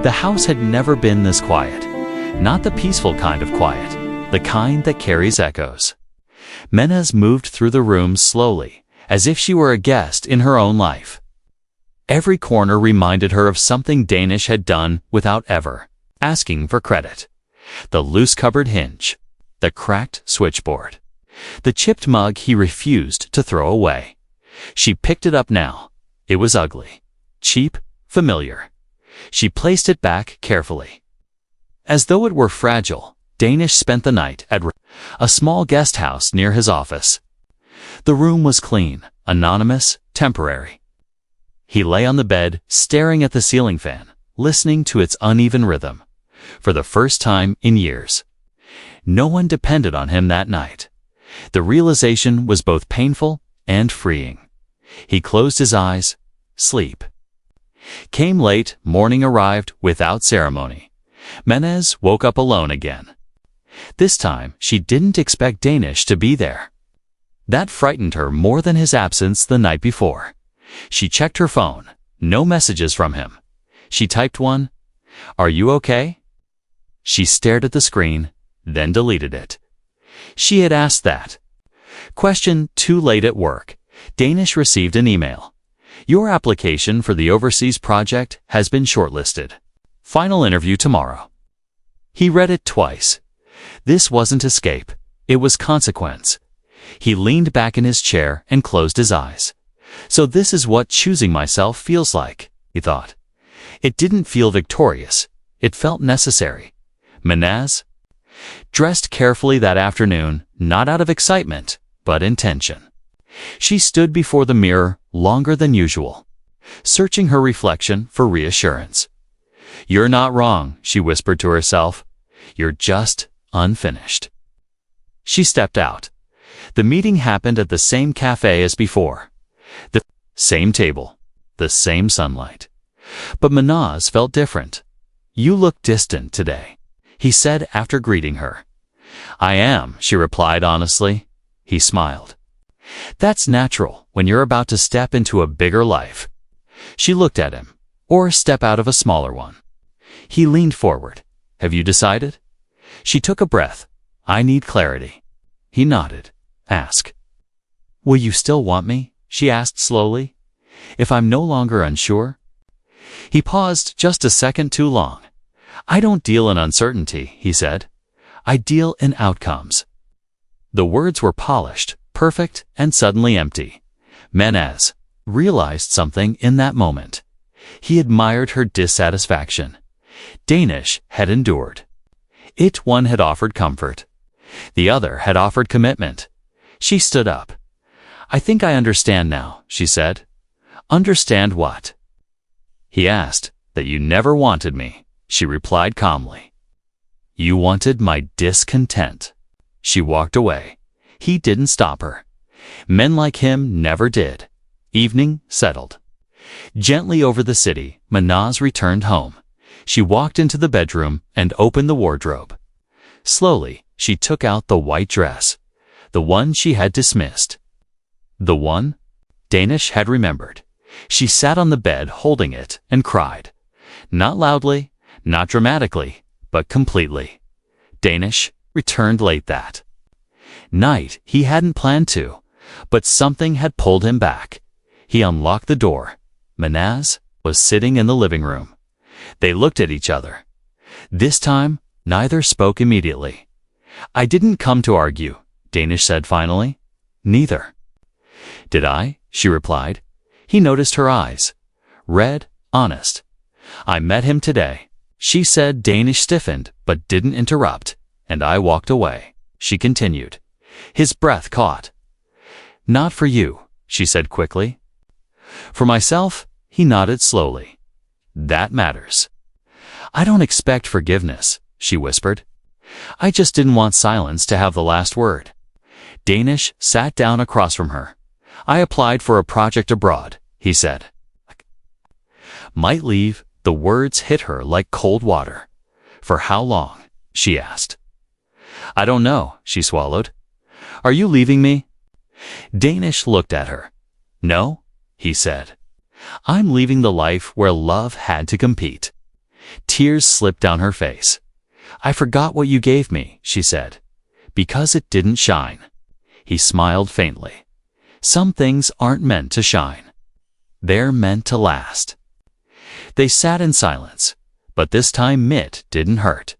The house had never been this quiet. Not the peaceful kind of quiet, the kind that carries echoes. Menez moved through the room slowly, as if she were a guest in her own life. Every corner reminded her of something Danish had done without ever asking for credit. The loose cupboard hinge, the cracked switchboard, the chipped mug he refused to throw away. She picked it up now. It was ugly, cheap, familiar. She placed it back carefully. As though it were fragile, Danish spent the night at a small guest house near his office. The room was clean, anonymous, temporary. He lay on the bed, staring at the ceiling fan, listening to its uneven rhythm. For the first time in years. No one depended on him that night. The realization was both painful and freeing. He closed his eyes. Sleep came late, morning arrived without ceremony. Menez woke up alone again. This time, she didn't expect Danish to be there. That frightened her more than his absence the night before. She checked her phone. No messages from him. She typed one. "Are you okay?" She stared at the screen, then deleted it. She had asked that question too late at work. Danish received an email. "Your application for the overseas project has been shortlisted. Final interview tomorrow." He read it twice. This wasn't escape. It was consequence. He leaned back in his chair and closed his eyes. So this is what choosing myself feels like, he thought. It didn't feel victorious. It felt necessary. Menez dressed carefully that afternoon, not out of excitement, but intention. She stood before the mirror longer than usual, searching her reflection for reassurance. "You're not wrong," she whispered to herself. "You're just unfinished." She stepped out. The meeting happened at the same cafe as before. The same table, the same sunlight. But Menez felt different. "You look distant today," he said after greeting her. "I am," she replied honestly. He smiled. "That's natural when you're about to step into a bigger life." She looked at him, or step out of a smaller one. He leaned forward. "Have you decided?" She took a breath. "I need clarity." He nodded. "Ask." "Will you still want me?" she asked slowly. "If I'm no longer unsure?" He paused just a second too long. "I don't deal in uncertainty," he said. "I deal in outcomes." The words were polished, perfect, and suddenly empty. Menez realized something in that moment. He admired her dissatisfaction. Danish had endured. One had offered comfort. The other had offered commitment. She stood up. "I think I understand now," she said. "Understand what?" He asked. "That you never wanted me," she replied calmly. "You wanted my discontent." She walked away. He didn't stop her. Men like him never did. Evening settled. Gently over the city, Menez returned home. She walked into the bedroom and opened the wardrobe. Slowly, she took out the white dress, the one she had dismissed. The one Danish had remembered. She sat on the bed holding it and cried. Not loudly, not dramatically, but completely. Danish returned late that night. He hadn't planned to, but something had pulled him back. He unlocked the door. Menez was sitting in the living room. They looked at each other. This time, neither spoke immediately. "I didn't come to argue," Danish said finally. "Neither." "Did I?" she replied. He noticed her eyes. Red, honest. "I met him today," she said. Danish stiffened, but didn't interrupt. "And I walked away," she continued. His breath caught. "Not for you," she said quickly. "For myself," he nodded slowly. "That matters." "I don't expect forgiveness," she whispered. "I just didn't want silence to have the last word." Danish sat down across from her. "I applied for a project abroad," he said. "Might leave." The words hit her like cold water. "For how long?" she asked. "I don't know," she swallowed. "Are you leaving me?" Danish looked at her. "No," he said. "I'm leaving the life where love had to compete." Tears slipped down her face. "I forgot what you gave me," she said. "Because it didn't shine." He smiled faintly. "Some things aren't meant to shine. They're meant to last." They sat in silence, but this time Mitt didn't hurt.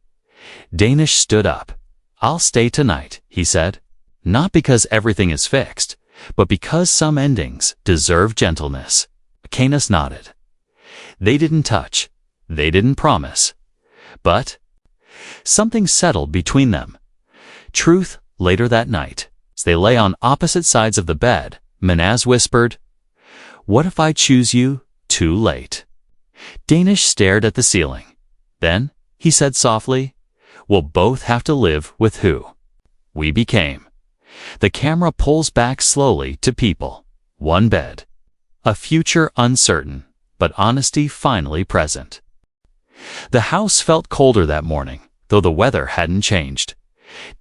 Danish stood up. "I'll stay tonight," he said. "Not because everything is fixed, but because some endings deserve gentleness." Canis nodded. They didn't touch. They didn't promise. But something settled between them. Truth, later that night, as they lay on opposite sides of the bed, Manaz whispered, "What if I choose you too late?" Danish stared at the ceiling. Then, he said softly, "We'll both have to live with who we became." The camera pulls back slowly to people. One bed. A future uncertain, but honesty finally present. The house felt colder that morning, though the weather hadn't changed.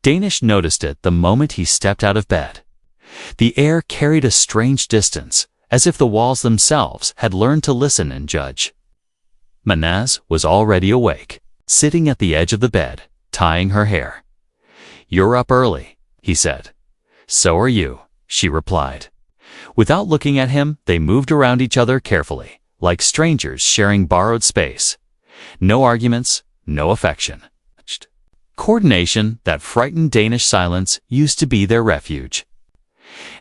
Danish noticed it the moment he stepped out of bed. The air carried a strange distance, as if the walls themselves had learned to listen and judge. Manaz was already awake, sitting at the edge of the bed, tying her hair. "You're up early," he said. "So are you," she replied. Without looking at him, they moved around each other carefully, like strangers sharing borrowed space. No arguments, no affection. Coordination that frightened Danish silence used to be their refuge.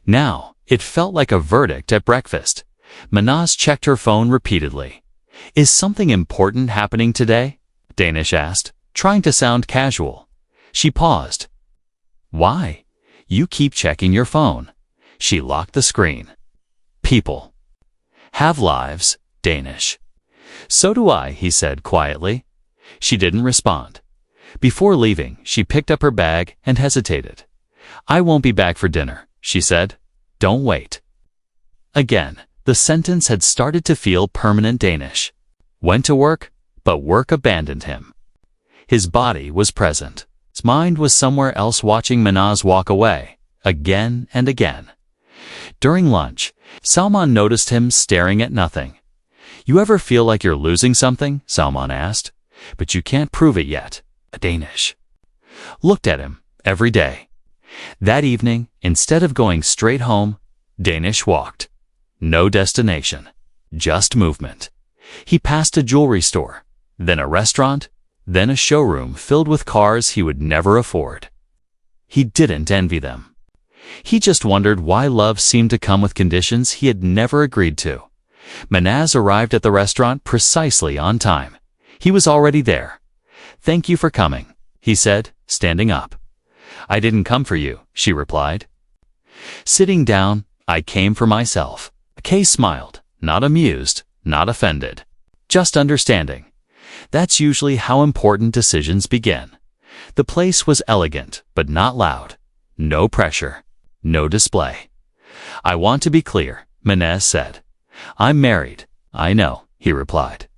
Now, it felt like a verdict at breakfast. Manaz checked her phone repeatedly. "Is something important happening today?" Danish asked, trying to sound casual. She paused. "Why? You keep checking your phone." She locked the screen. "People have lives, Danish." "So do I," he said quietly. She didn't respond. Before leaving, she picked up her bag and hesitated. "I won't be back for dinner," she said. "Don't wait." Again, the sentence had started to feel permanent. Danish went to work, but work abandoned him. His body was present. His mind was somewhere else, watching Manaz walk away, again and again. During lunch, Salman noticed him staring at nothing. "You ever feel like you're losing something?" Salman asked. "But you can't prove it yet." Danish looked at him every day. That evening, instead of going straight home, Danish walked. No destination, just movement. He passed a jewelry store, then a restaurant, then a showroom filled with cars he would never afford. He didn't envy them. He just wondered why love seemed to come with conditions he had never agreed to. Manaz arrived at the restaurant precisely on time. He was already there. "Thank you for coming," he said, standing up. "I didn't come for you," she replied. Sitting down, "I came for myself." Kay smiled, not amused, not offended, just understanding. That's usually how important decisions begin. The place was elegant, but not loud. No pressure, no display. "I want to be clear," Manaz said. "I'm married." "I know," he replied.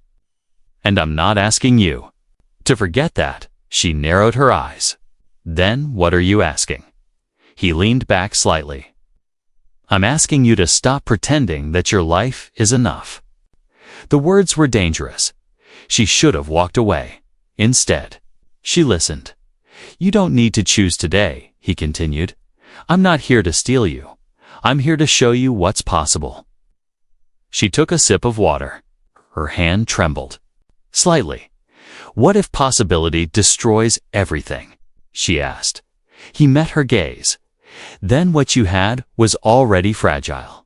"And I'm not asking you to forget that." She narrowed her eyes. "Then what are you asking?" He leaned back slightly. "I'm asking you to stop pretending that your life is enough." The words were dangerous. She should have walked away. Instead, she listened. "You don't need to choose today," he continued. "I'm not here to steal you. I'm here to show you what's possible." She took a sip of water. Her hand trembled. Slightly. "What if possibility destroys everything?" she asked. He met her gaze. "Then what you had was already fragile."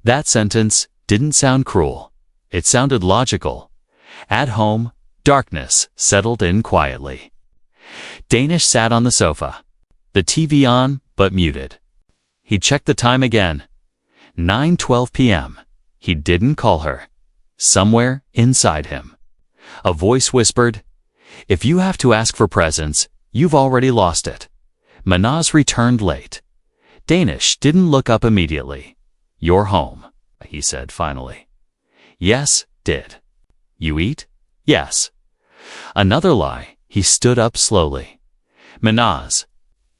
That sentence didn't sound cruel. It sounded logical. At home, darkness settled in quietly. Danish sat on the sofa. The TV on, but muted. He checked the time again. 9:12 p.m. He didn't call her. Somewhere inside him, a voice whispered, "If you have to ask for presents, you've already lost it." Manaz returned late. Danish didn't look up immediately. "You're home," he said finally. "Yes, did. You eat?" "Yes." Another lie. He stood up slowly. "Manaz,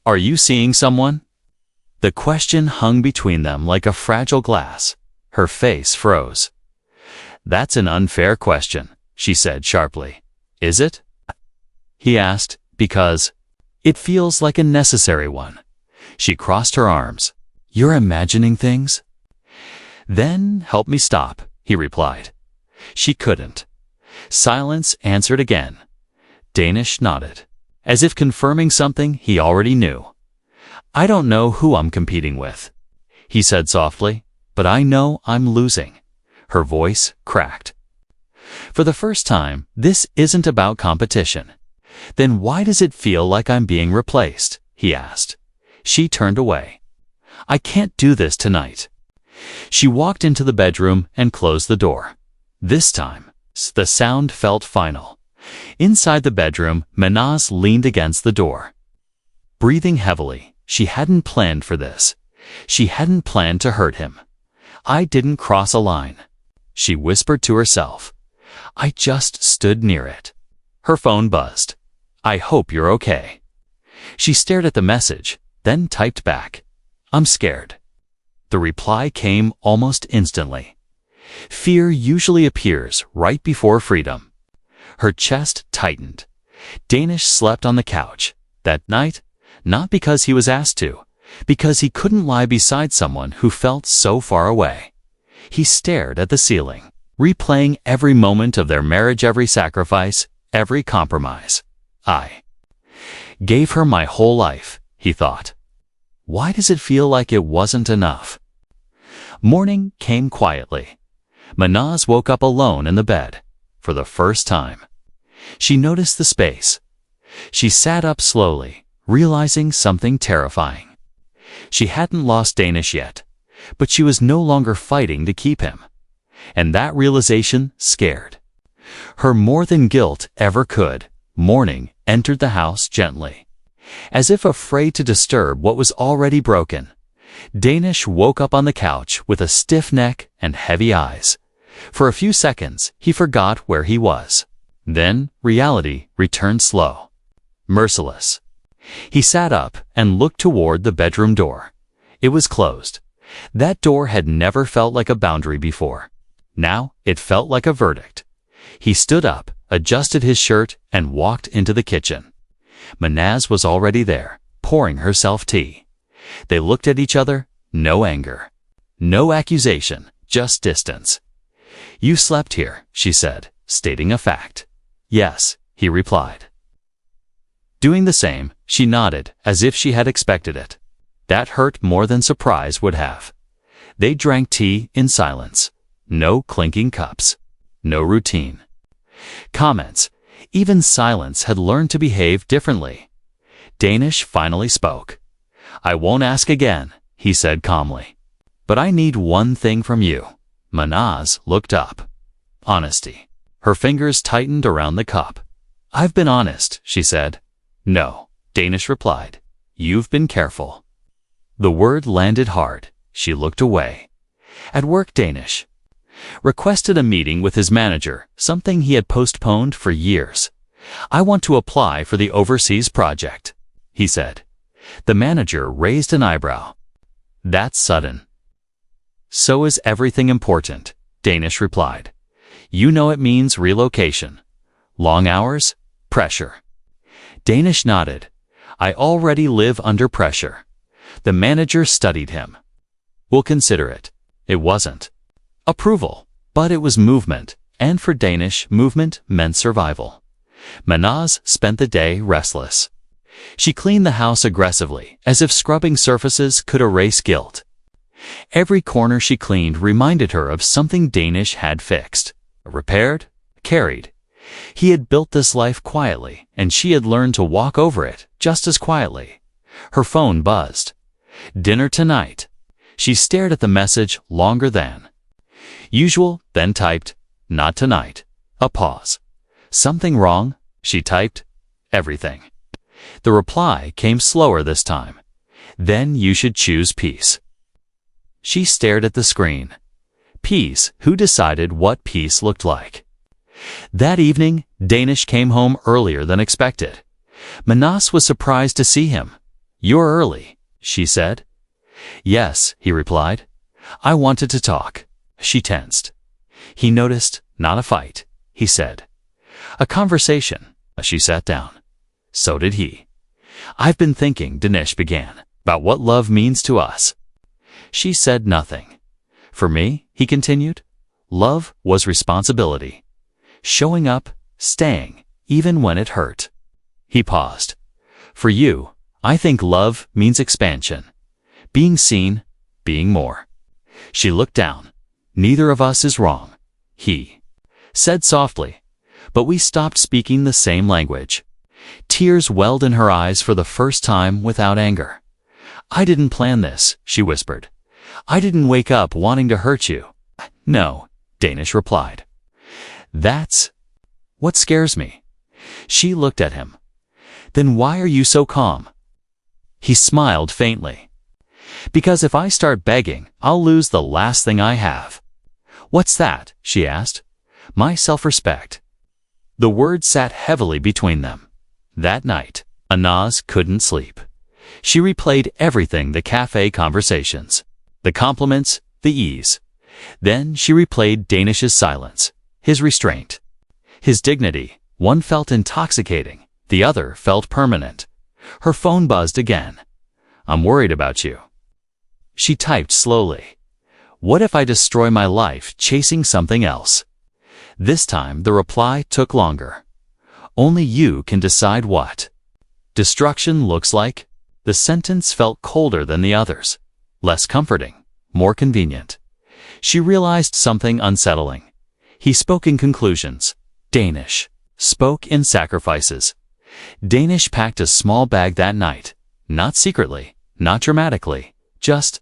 are you seeing someone?" The question hung between them like a fragile glass. Her face froze. "That's an unfair question," she said sharply. Is it? He asked, because it feels like a necessary one. She crossed her arms. You're imagining things? Then help me stop, he replied. She couldn't. Silence answered again. Danish nodded, as if confirming something he already knew. I don't know who I'm competing with, he said softly, but I know I'm losing. Her voice cracked. For the first time, this isn't about competition. Then why does it feel like I'm being replaced? He asked. She turned away. I can't do this tonight. She walked into the bedroom and closed the door. This time, the sound felt final. Inside the bedroom, Manaz leaned against the door. Breathing heavily, she hadn't planned for this. She hadn't planned to hurt him. I didn't cross a line, she whispered to herself. I just stood near it. Her phone buzzed. I hope you're okay. She stared at the message, then typed back. I'm scared. The reply came almost instantly. Fear usually appears right before freedom. Her chest tightened. Danish slept on the couch that night, not because he was asked to, because he couldn't lie beside someone who felt so far away. He stared at the ceiling, replaying every moment of their marriage, every sacrifice, every compromise. I gave her my whole life, he thought. Why does it feel like it wasn't enough? Morning came quietly. Manaz woke up alone in the bed, for the first time. She noticed the space. She sat up slowly, realizing something terrifying. She hadn't lost Danish yet, but she was no longer fighting to keep him. And that realization scared her more than guilt ever could. Morning entered the house gently, as if afraid to disturb what was already broken. Danish woke up on the couch with a stiff neck and heavy eyes. For a few seconds, he forgot where he was. Then, reality returned slow, merciless. He sat up and looked toward the bedroom door. It was closed. That door had never felt like a boundary before. Now, it felt like a verdict. He stood up, adjusted his shirt, and walked into the kitchen. Manaz was already there, pouring herself tea. They looked at each other, no anger, no accusation, just distance. You slept here, she said, stating a fact. Yes, he replied. Doing the same, she nodded, as if she had expected it. That hurt more than surprise would have. They drank tea in silence. No clinking cups. No routine. Comments. Even silence had learned to behave differently. Danish finally spoke. I won't ask again, he said calmly. But I need one thing from you. Manaz looked up. Honesty. Her fingers tightened around the cup. I've been honest, she said. No, Danish replied. You've been careful. The word landed hard. She looked away. At work, Danish requested a meeting with his manager, something he had postponed for years. I want to apply for the overseas project, he said. The manager raised an eyebrow. That's sudden. So is everything important, Danish replied. You know it means relocation. Long hours, pressure. Danish nodded. I already live under pressure. The manager studied him. We'll consider it. It wasn't approval, but it was movement, and for Danish, movement meant survival. Manaz spent the day restless. She cleaned the house aggressively, as if scrubbing surfaces could erase guilt. Every corner she cleaned reminded her of something Danish had fixed, repaired, carried. He had built this life quietly, and she had learned to walk over it just as quietly. Her phone buzzed. Dinner tonight. She stared at the message longer than usual, then typed, not tonight. A pause. Something wrong? She typed. Everything. The reply came slower this time. Then you should choose peace. She stared at the screen. Peace. Who decided what peace looked like? That evening, Danish came home earlier than expected. Manaz was surprised to see him. You're early, she said. Yes, he replied. I wanted to talk. She tensed. He noticed, not a fight, he said, A conversation. She sat down. So did he. I've been thinking, Dinesh began, about what love means to us. She said nothing. For me, he continued, love was responsibility. Showing up, staying, even when it hurt. He paused. For you, I think love means expansion. Being seen, being more. She looked down. Neither of us is wrong. He said softly, but we stopped speaking the same language. Tears welled in her eyes for the first time without anger. I didn't plan this, she whispered. I didn't wake up wanting to hurt you. No, Danish replied. That's what scares me. She looked at him. Then why are you so calm? He smiled faintly. Because if I start begging, I'll lose the last thing I have. What's that? She asked. My self-respect. The words sat heavily between them. That night, Anaz couldn't sleep. She replayed everything, the cafe conversations, the compliments, the ease. Then she replayed Danish's silence, his restraint, his dignity. One felt intoxicating, the other felt permanent. Her phone buzzed again. I'm worried about you. She typed slowly. What if I destroy my life chasing something else? This time the reply took longer. Only you can decide what destruction looks like. The sentence felt colder than the others, less comforting, more convenient. She realized something unsettling. He spoke in conclusions. Danish spoke in sacrifices. Danish packed a small bag that night, not secretly, not dramatically, just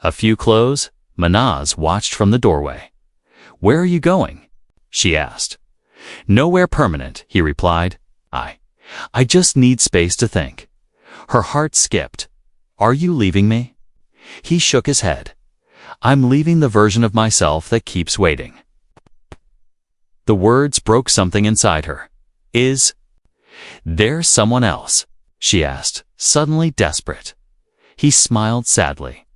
a few clothes. Manaz watched from the doorway. Where are you going? She asked. Nowhere permanent, he replied. I just need space to think. Her heart skipped. Are you leaving me? He shook his head. I'm leaving the version of myself that keeps waiting. The words broke something inside her. Is there someone else? She asked, suddenly desperate. He smiled sadly.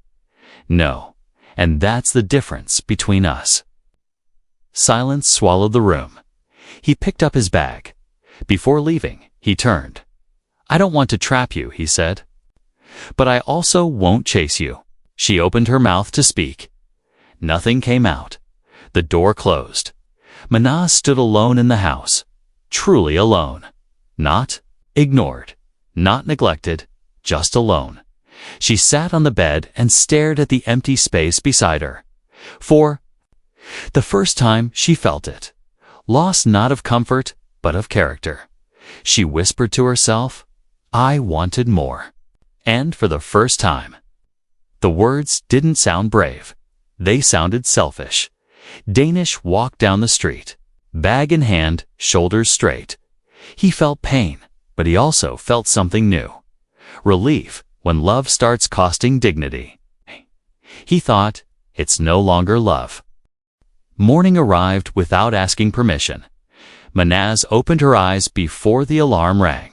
No, and that's the difference between us. Silence swallowed the room. He picked up his bag. Before leaving, he turned. I don't want to trap you, he said. But I also won't chase you. She opened her mouth to speak. Nothing came out. The door closed. Manaz stood alone in the house. Truly alone. Not ignored. Not neglected. Just alone. She sat on the bed and stared at the empty space beside her. For the first time she felt it. Loss not of comfort, but of character. She whispered to herself, I wanted more. And for the first time, the words didn't sound brave. They sounded selfish. Danish walked down the street, bag in hand, shoulders straight. He felt pain, but he also felt something new. Relief when love starts costing dignity. He thought, it's no longer love. Morning arrived without asking permission. Manaz opened her eyes before the alarm rang.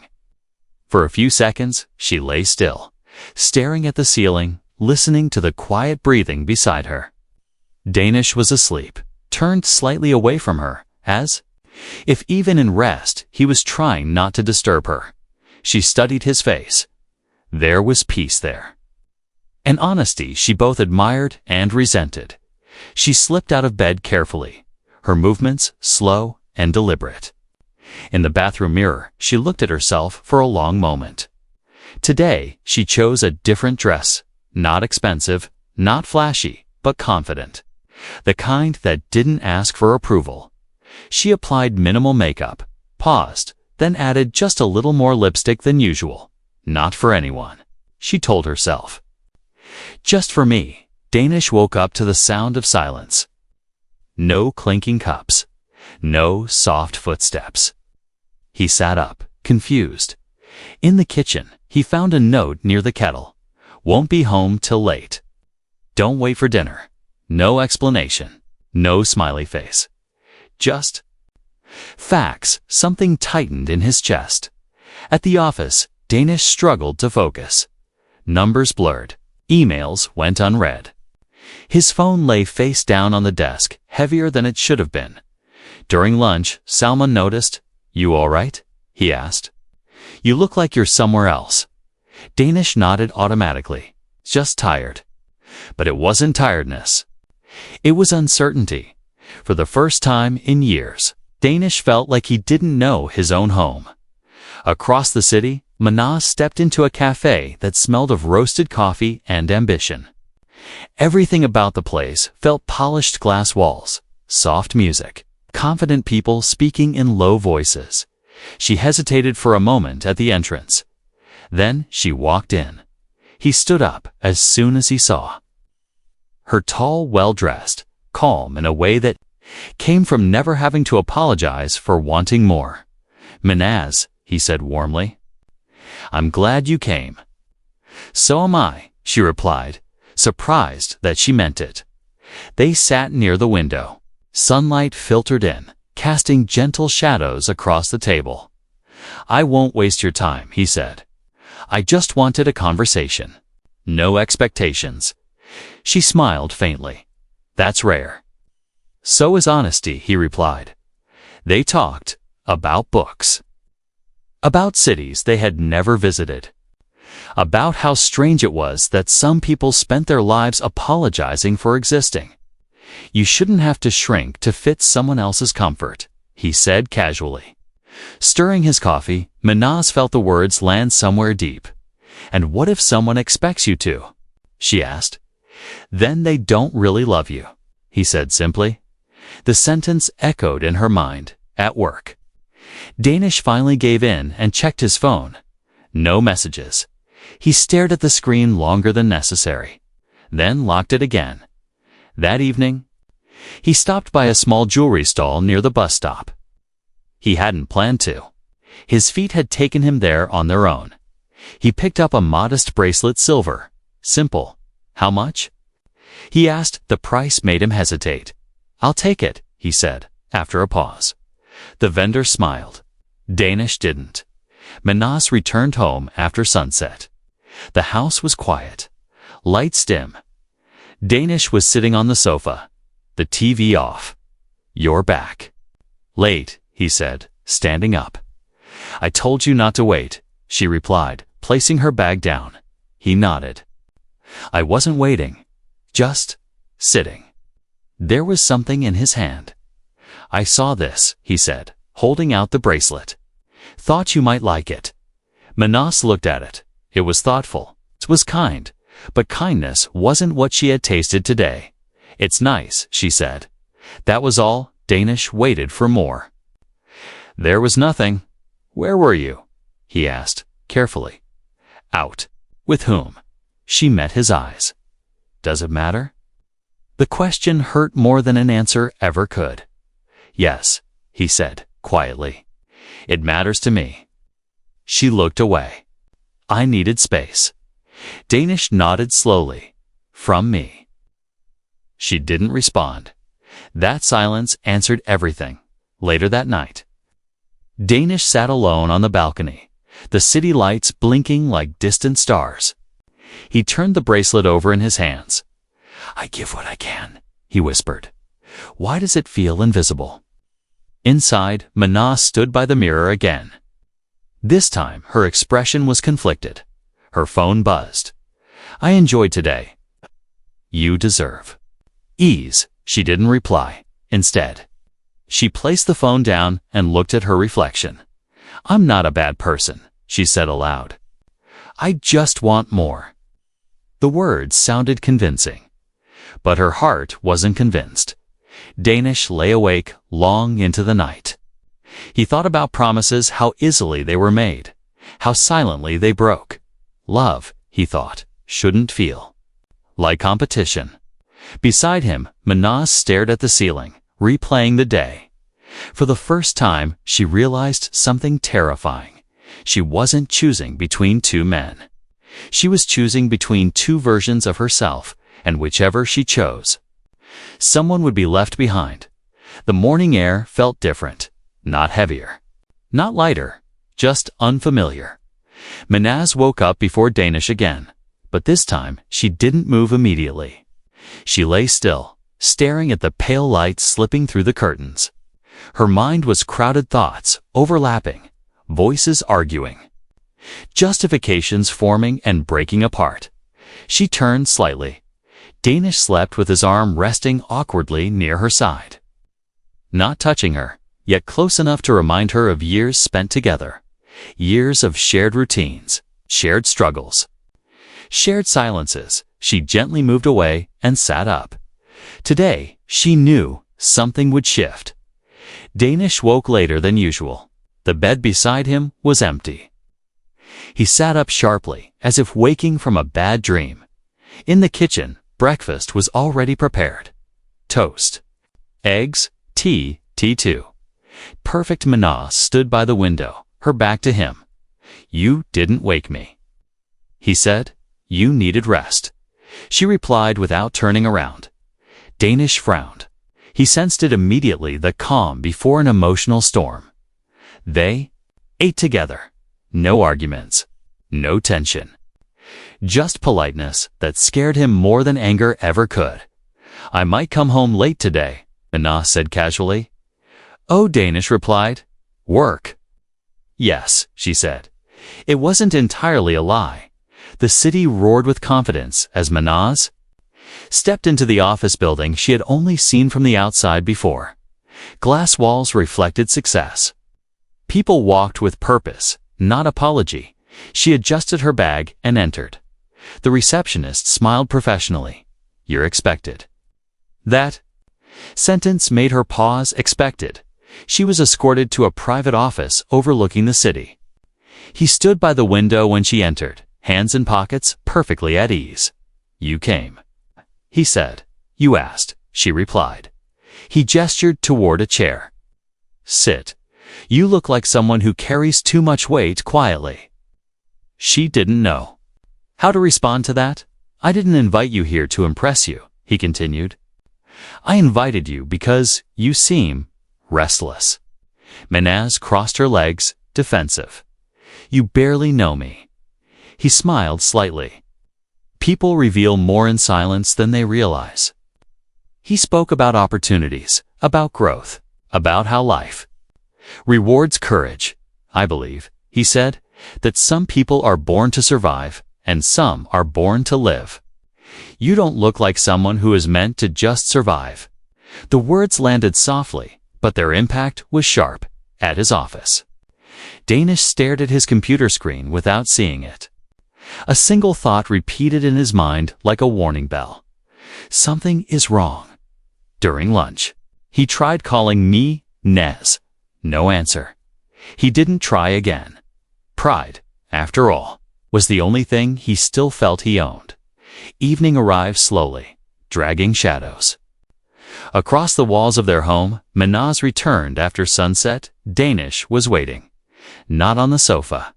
For a few seconds, she lay still, staring at the ceiling, listening to the quiet breathing beside her. Danish was asleep, turned slightly away from her, as if even in rest he was trying not to disturb her. She studied his face. There was peace there. An honesty she both admired and resented. She slipped out of bed carefully, her movements slow and deliberate. In the bathroom mirror, she looked at herself for a long moment. Today, she chose a different dress, not expensive, not flashy, but confident. The kind that didn't ask for approval. She applied minimal makeup, paused, then added just a little more lipstick than usual. Not for anyone, she told herself. Just for me. Danish woke up to the sound of silence. No clinking cups. No soft footsteps. He sat up, confused. In the kitchen, he found a note near the kettle. Won't be home till late. Don't wait for dinner. No explanation. No smiley face. Just facts. Something tightened in his chest. At the office, Danish struggled to focus. Numbers blurred. Emails went unread. His phone lay face down on the desk, heavier than it should have been. During lunch, Salma noticed You all right? He asked. You look like you're somewhere else. Danish nodded automatically. Just tired. But it wasn't tiredness. It was uncertainty. For the first time in years, Danish felt like he didn't know his own home. Across the city, Manas stepped into a cafe that smelled of roasted coffee and ambition. Everything about the place felt polished glass walls, soft music, confident people speaking in low voices. She hesitated for a moment at the entrance. Then she walked in. He stood up as soon as he saw her, tall, well-dressed, calm in a way that came from never having to apologize for wanting more. Manas, he said warmly. I'm glad you came. So am I, she replied, surprised that she meant it. They sat near the window. Sunlight filtered in, casting gentle shadows across the table. I won't waste your time, he said. I just wanted a conversation. No expectations. She smiled faintly. That's rare. So is honesty, he replied. They talked about books. About cities they had never visited. About how strange it was that some people spent their lives apologizing for existing. You shouldn't have to shrink to fit someone else's comfort, he said casually. Stirring his coffee, Manas felt the words land somewhere deep. And what if someone expects you to? She asked. Then they don't really love you, he said simply. The sentence echoed in her mind, at work. Danish finally gave in and checked his phone. No messages. He stared at the screen longer than necessary, then locked it again. That evening, he stopped by a small jewelry stall near the bus stop. He hadn't planned to. His feet had taken him there on their own. He picked up a modest bracelet, silver. Simple. How much? He asked. The price made him hesitate. I'll take it, he said, after a pause. The vendor smiled. Danish didn't. Manas returned home after sunset. The house was quiet. Lights dim. Danish was sitting on the sofa, the TV off. You're back. Late, he said, standing up. I told you not to wait, she replied, placing her bag down. He nodded. I wasn't waiting, just sitting. There was something in his hand. I saw this, he said, holding out the bracelet. Thought you might like it. Manas looked at it. It was thoughtful. It was kind. But kindness wasn't what she had tasted today. It's nice, she said. That was all. Danish waited for more. There was nothing. Where were you? He asked, carefully. Out. With whom? She met his eyes. Does it matter? The question hurt more than an answer ever could. Yes, he said, quietly. It matters to me. She looked away. I needed space. Danish nodded slowly. From me. She didn't respond. That silence answered everything. Later that night, Danish sat alone on the balcony, the city lights blinking like distant stars. He turned the bracelet over in his hands. I give what I can, he whispered. Why does it feel invisible? Inside, Manas stood by the mirror again. This time, her expression was conflicted. Her phone buzzed. I enjoyed today. You deserve ease, she didn't reply. Instead, she placed the phone down and looked at her reflection. I'm not a bad person, she said aloud. I just want more. The words sounded convincing, but her heart wasn't convinced. Danish lay awake long into the night. He thought about promises, how easily they were made, how silently they broke. Love, he thought, shouldn't feel like competition. Beside him, Manas stared at the ceiling, replaying the day. For the first time, she realized something terrifying. She wasn't choosing between two men. She was choosing between two versions of herself, and whichever she chose, someone would be left behind. The morning air felt different, not heavier, not lighter, just unfamiliar. Manas woke up before Danish again, but this time she didn't move immediately. She lay still, staring at the pale light slipping through the curtains. Her mind was crowded thoughts, overlapping, voices arguing, justifications forming and breaking apart. She turned slightly. Danish slept with his arm resting awkwardly near her side. Not touching her, yet close enough to remind her of years spent together. Years of shared routines, shared struggles, shared silences. She gently moved away and sat up. Today, she knew something would shift. Danish woke later than usual. The bed beside him was empty. He sat up sharply, as if waking from a bad dream. In the kitchen, breakfast was already prepared. Toast, eggs, tea too. Perfect Menas stood by the window, her back to him. "You didn't wake me," he said. "You needed rest." She replied without turning around. Danish frowned. He sensed it immediately, the calm before an emotional storm. They ate together. No arguments. No tension. Just politeness that scared him more than anger ever could. "I might come home late today," Menas said casually. "Oh," Danish replied. "Work?" "Yes," she said. It wasn't entirely a lie. The city roared with confidence as Menas stepped into the office building she had only seen from the outside before. Glass walls reflected success. People walked with purpose, not apology. She adjusted her bag and entered. The receptionist smiled professionally. "You're expected." That sentence made her pause. Expected. She was escorted to a private office overlooking the city. He stood by the window when she entered, hands in pockets, perfectly at ease. "You came," he said. "You asked," she replied. He gestured toward a chair. "Sit. You look like someone who carries too much weight quietly." She didn't know how to respond to that. "I didn't invite you here to impress you," he continued. "I invited you because you seem restless." Menas crossed her legs, defensive. "You barely know me." He smiled slightly. People reveal more in silence than they realize. He spoke about opportunities, about growth, about how life rewards courage. "I believe," he said, "that some people are born to survive and some are born to live. You don't look like someone who is meant to just survive." The words landed softly, but their impact was sharp. At his office, Danish stared at his computer screen without seeing it. A single thought repeated in his mind like a warning bell. Something is wrong. During lunch, he tried calling me, Nez. No answer. He didn't try again. Pride, after all, was the only thing he still felt he owned. Evening arrived slowly, dragging shadows. Across the walls of their home, Menas returned after sunset. Danish was waiting. Not on the sofa.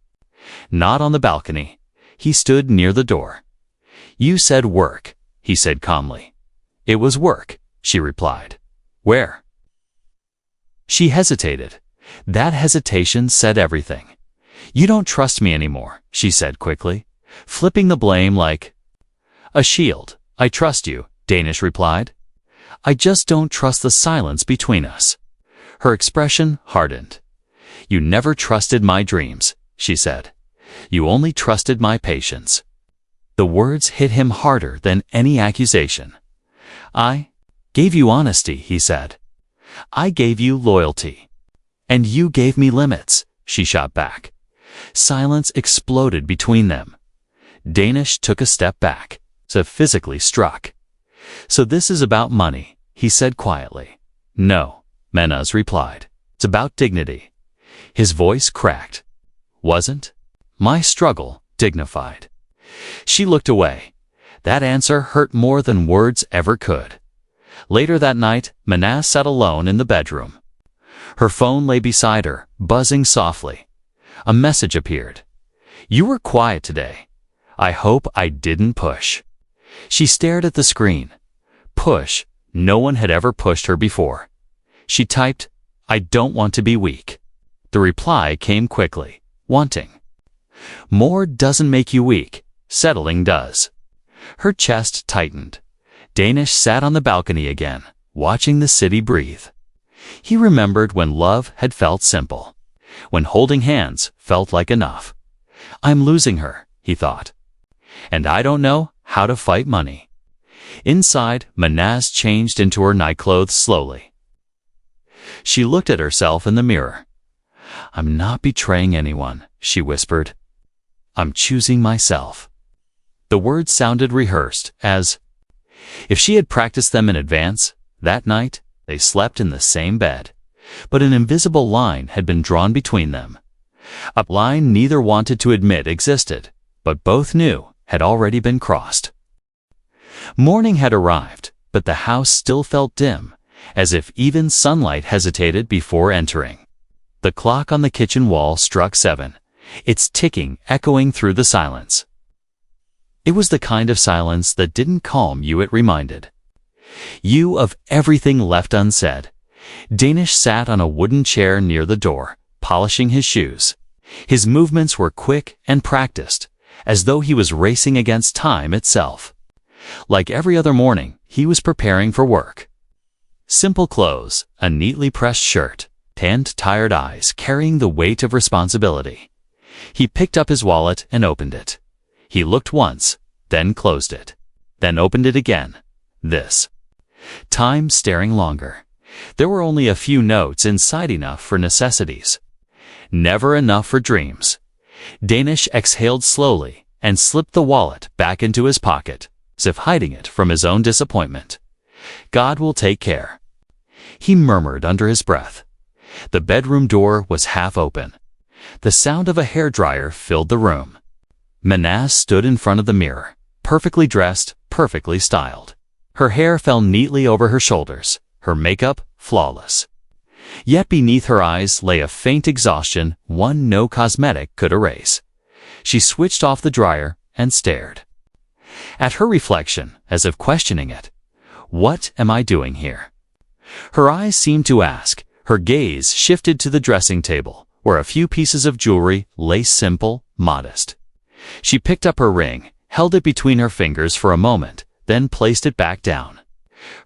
Not on the balcony. He stood near the door. "You said work," he said calmly. "It was work," she replied. "Where?" She hesitated. That hesitation said everything. "You don't trust me anymore," she said quickly, flipping the blame like a shield. "I trust you," Danish replied. "I just don't trust the silence between us." Her expression hardened. "You never trusted my dreams," she said. "You only trusted my patience." The words hit him harder than any accusation. "I gave you honesty," he said. "I gave you loyalty. And you gave me limits," she shot back. Silence exploded between them. Danish took a step back, so physically struck. "So this is about money," he said quietly. "No," Menas replied. "It's about dignity." His voice cracked. "Wasn't my struggle dignified?" She looked away. That answer hurt more than words ever could. Later that night, Menas sat alone in the bedroom. Her phone lay beside her, buzzing softly. A message appeared. "You were quiet today. I hope I didn't push." She stared at the screen. Push. No one had ever pushed her before. She typed, "I don't want to be weak." The reply came quickly. "Wanting more doesn't make you weak. Settling does." Her chest tightened. Danish sat on the balcony again, watching the city breathe. He remembered when love had felt simple, when holding hands felt like enough. I'm losing her, he thought. And I don't know how to fight money. Inside, Manaz changed into her nightclothes slowly. She looked at herself in the mirror. I'm not betraying anyone, she whispered. I'm choosing myself. The words sounded rehearsed, as if she had practiced them in advance. That night, they slept in the same bed, but an invisible line had been drawn between them. A line neither wanted to admit existed, but both knew had already been crossed. Morning had arrived, but the house still felt dim, as if even sunlight hesitated before entering. The clock on the kitchen wall struck 7, its ticking echoing through the silence. It was the kind of silence that didn't calm you, it reminded you of everything left unsaid. Danish sat on a wooden chair near the door, polishing his shoes. His movements were quick and practiced, as though he was racing against time itself. Like every other morning, he was preparing for work. Simple clothes, a neatly pressed shirt, and tired eyes carrying the weight of responsibility. He picked up his wallet and opened it. He looked once, then closed it, then opened it again. This time staring longer. There were only a few notes inside, enough for necessities, never enough for dreams. Danish exhaled slowly and slipped the wallet back into his pocket, as if hiding it from his own disappointment. God will take care, he murmured under his breath. The bedroom door was half open. The sound of a hairdryer filled the room. Manaz stood in front of the mirror, perfectly dressed, perfectly styled. Her hair fell neatly over her shoulders, her makeup flawless. Yet beneath her eyes lay a faint exhaustion one no cosmetic could erase. She switched off the dryer and stared at her reflection, as if questioning it. What am I doing here? Her eyes seemed to ask. Her gaze shifted to the dressing table, where a few pieces of jewelry lay simple, modest. She picked up her ring, held it between her fingers for a moment, then placed it back down.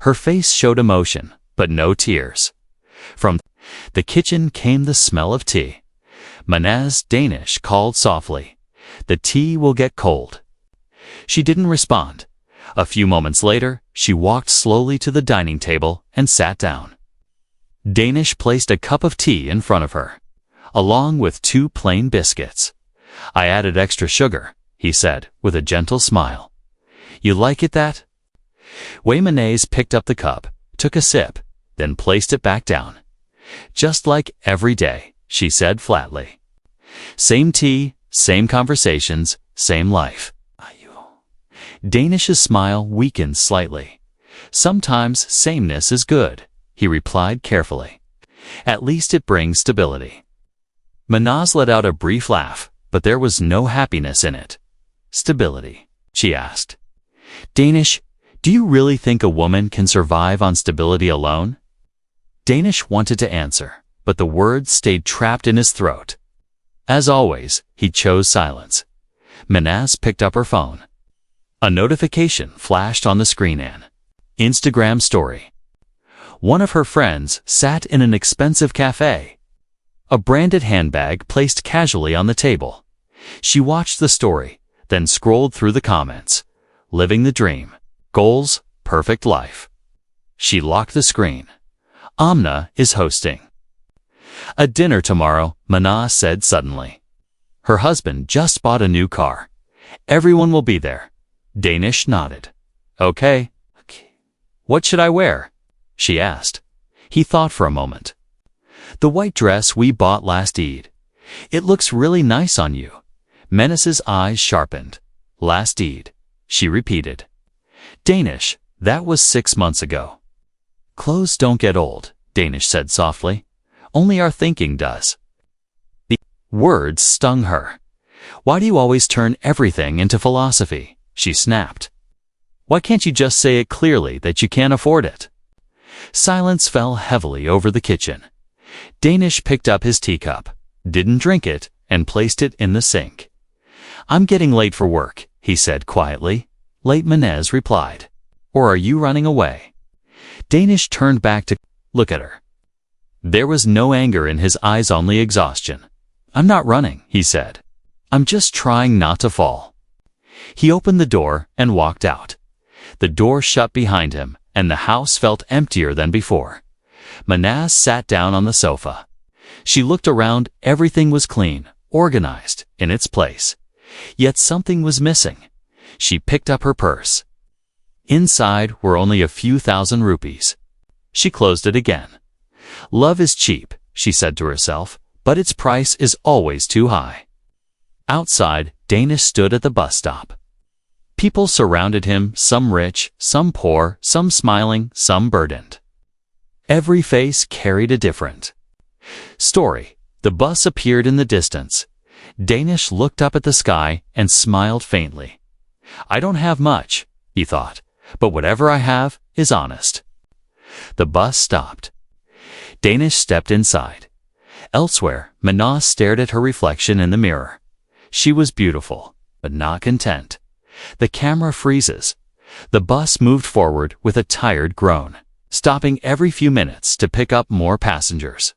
Her face showed emotion, but no tears. From the kitchen came the smell of tea. Manaz Danish called softly. The tea will get cold. She didn't respond. A few moments later, she walked slowly to the dining table and sat down. Danish placed a cup of tea in front of her, along with 2 plain biscuits. I added extra sugar, he said, with a gentle smile. You like it that? Manaz picked up the cup, took a sip, then placed it back down. Just like every day, she said flatly. Same tea, same conversations, same life. Danish's smile weakened slightly. Sometimes sameness is good, he replied carefully. At least it brings stability. Manaz let out a brief laugh, but there was no happiness in it. Stability, she asked. Danish, do you really think a woman can survive on stability alone? Danish wanted to answer, but the words stayed trapped in his throat. As always, he chose silence. Manaz picked up her phone. A notification flashed on the screen. An Instagram story. One of her friends sat in an expensive cafe. A branded handbag placed casually on the table. She watched the story, then scrolled through the comments. Living the dream. Goals, perfect life. She locked the screen. Amna is hosting a dinner tomorrow, Manaz said suddenly. Her husband just bought a new car. Everyone will be there. Danish nodded. Okay. What should I wear? She asked. He thought for a moment. The white dress we bought last Eid. It looks really nice on you. Menace's eyes sharpened. Last Eid, she repeated. Danish, that was 6 months ago. Clothes don't get old, Danish said softly. Only our thinking does. The words stung her. Why do you always turn everything into philosophy? She snapped. Why can't you just say it clearly that you can't afford it? Silence fell heavily over the kitchen. Danish picked up his teacup, didn't drink it, and placed it in the sink. I'm getting late for work, he said quietly. Late, Manaz replied. Or are you running away? Danish turned back to look at her. There was no anger in his eyes, only exhaustion. "I'm not running," he said. "I'm just trying not to fall." He opened the door and walked out. The door shut behind him, and the house felt emptier than before. Manaz sat down on the sofa. She looked around. Everything was clean, organized, in its place. Yet something was missing. She picked up her purse. Inside were only a few thousand rupees. She closed it again. "Love is cheap," she said to herself, "but its price is always too high." Outside, Danish stood at the bus stop. People surrounded him, some rich, some poor, some smiling, some burdened. Every face carried a different story. The bus appeared in the distance. Danish looked up at the sky and smiled faintly. "I don't have much," he thought, "but whatever I have is honest." The bus stopped. Danish stepped inside. Elsewhere, Manaz stared at her reflection in the mirror. She was beautiful, but not content. The camera freezes. The bus moved forward with a tired groan, stopping every few minutes to pick up more passengers.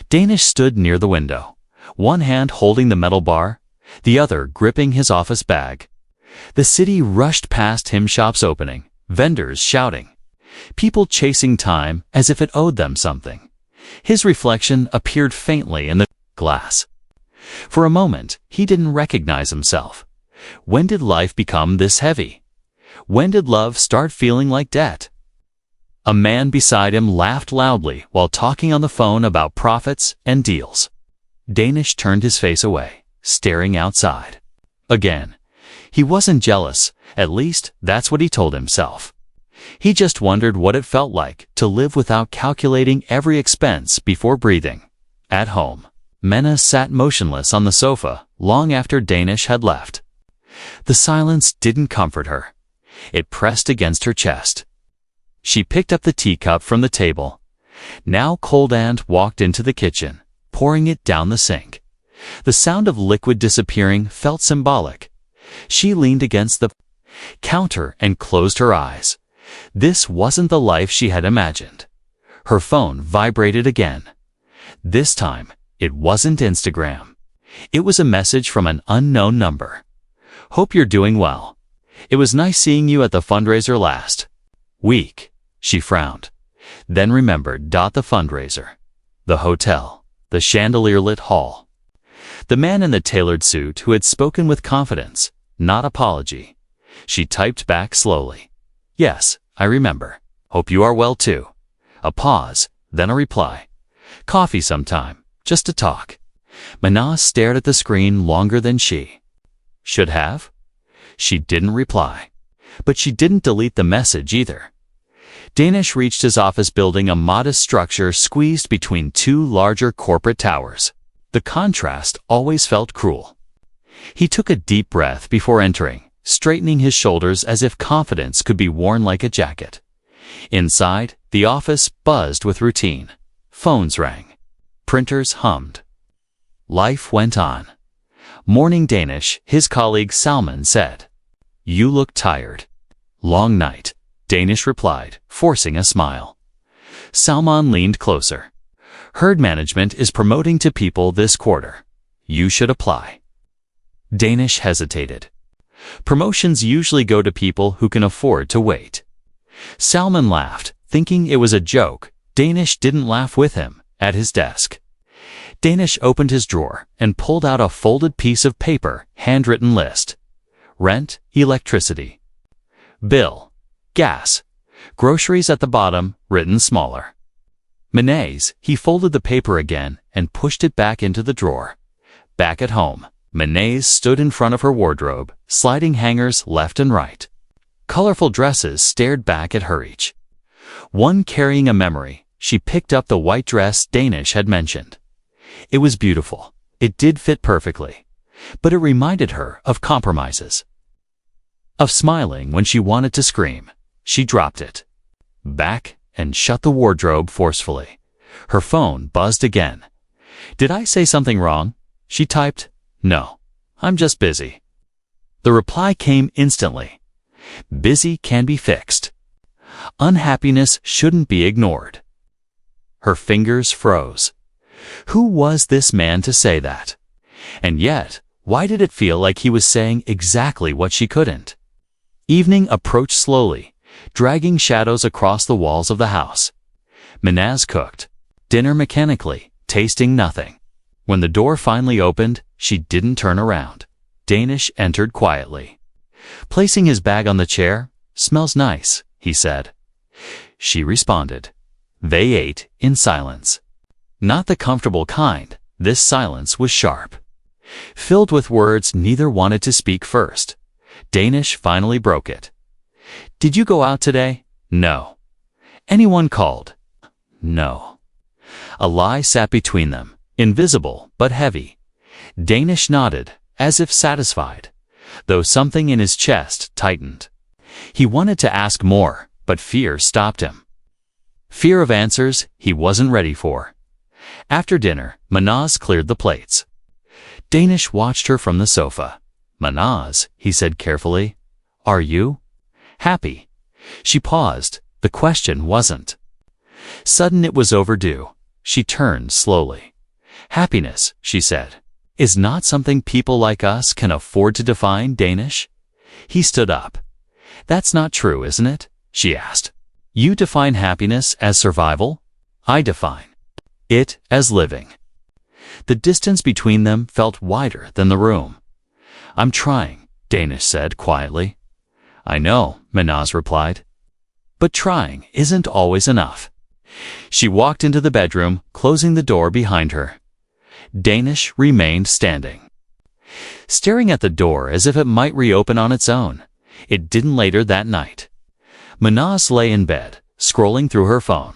Danish stood near the window, one hand holding the metal bar, the other gripping his office bag. The city rushed past him, shops opening, vendors shouting, people chasing time as if it owed them something. His reflection appeared faintly in the glass. For a moment, he didn't recognize himself. When did life become this heavy? When did love start feeling like debt? A man beside him laughed loudly while talking on the phone about profits and deals. Danish turned his face away, staring outside. Again, he wasn't jealous, at least that's what he told himself. He just wondered what it felt like to live without calculating every expense before breathing. At home, Mena sat motionless on the sofa long after Danish had left. The silence didn't comfort her. It pressed against her chest. She picked up the teacup from the table, now cold, and walked into the kitchen, pouring it down the sink. The sound of liquid disappearing felt symbolic. She leaned against the counter and closed her eyes. This wasn't the life she had imagined. Her phone vibrated again. This time, it wasn't Instagram. It was a message from an unknown number. "Hope you're doing well. It was nice seeing you at the fundraiser last week." She frowned, then remembered the fundraiser, the hotel, the chandelier-lit hall. The man in the tailored suit who had spoken with confidence, not apology. She typed back slowly. "Yes, I remember. Hope you are well too." A pause, then a reply. "Coffee sometime, just to talk." Manaz stared at the screen longer than she should have. She didn't reply, but she didn't delete the message either. Danish reached his office building, a modest structure squeezed between two larger corporate towers. The contrast always felt cruel. He took a deep breath before entering, straightening his shoulders as if confidence could be worn like a jacket. Inside, the office buzzed with routine. Phones rang. Printers hummed. Life went on. "Morning, Danish," his colleague Salman said. "You look tired." "Long night," Danish replied, forcing a smile. Salman leaned closer. "Herd management is promoting to people this quarter. You should apply." Danish hesitated. Promotions usually go to people who can afford to wait. Salman laughed, thinking it was a joke. Danish didn't laugh with him. At his desk, Danish opened his drawer and pulled out a folded piece of paper, handwritten list. Rent, electricity, bill, gas, groceries at the bottom, written smaller. Manaz, he folded the paper again and pushed it back into the drawer. Back at home, Manaz stood in front of her wardrobe, sliding hangers left and right. Colorful dresses stared back at her each, one carrying a memory. She picked up the white dress Danish had mentioned. It was beautiful. It did fit perfectly. But it reminded her of compromises. Of smiling when she wanted to scream. She dropped it back and shut the wardrobe forcefully. Her phone buzzed again. "Did I say something wrong?" She typed. "No, I'm just busy." The reply came instantly. "Busy can be fixed. Unhappiness shouldn't be ignored." Her fingers froze. Who was this man to say that? And yet, why did it feel like he was saying exactly what she couldn't? Evening approached slowly, dragging shadows across the walls of the house. Minaz cooked dinner mechanically, tasting nothing. When the door finally opened, she didn't turn around. Danish entered quietly. Placing his bag on the chair, "Smells nice," he said. She responded. They ate in silence. Not the comfortable kind, this silence was sharp. Filled with words neither wanted to speak first. Danish finally broke it. "Did you go out today?" "No." "Anyone called?" "No." A lie sat between them, invisible but heavy. Danish nodded, as if satisfied, though something in his chest tightened. He wanted to ask more, but fear stopped him. Fear of answers he wasn't ready for. After dinner, Minaz cleared the plates. Danish watched her from the sofa. "Minaz," he said carefully, "are you happy?" She paused. The question wasn't. Sudden it was overdue. She turned slowly. "Happiness," she said, "is not something people like us can afford to define, Danish." He stood up. "That's not true, isn't it?" she asked. "You define happiness as survival. I define it as living." The distance between them felt wider than the room. "I'm trying," Danish said quietly. "I know," Minaz replied. "But trying isn't always enough." She walked into the bedroom, closing the door behind her. Danish remained standing, staring at the door as if it might reopen on its own. It didn't later that night. Minaz lay in bed, scrolling through her phone.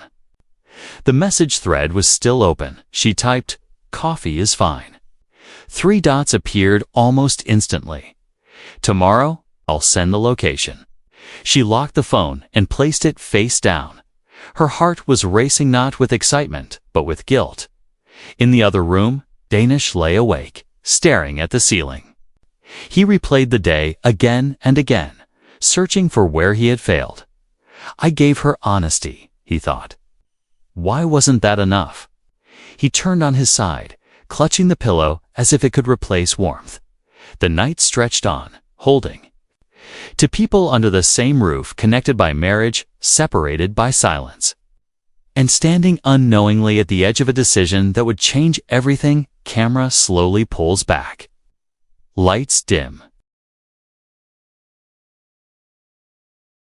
The message thread was still open. She typed, "Coffee is fine." 3 dots appeared almost instantly. "Tomorrow, I'll send the location." She locked the phone and placed it face down. Her heart was racing not with excitement, but with guilt. In the other room, Danish lay awake, staring at the ceiling. He replayed the day again and again, searching for where he had failed. "I gave her honesty," he thought. Why wasn't that enough? He turned on his side, clutching the pillow as if it could replace warmth. The night stretched on, holding. To people under the same roof, connected by marriage, separated by silence. And standing unknowingly at the edge of a decision that would change everything, camera slowly pulls back. Lights dim.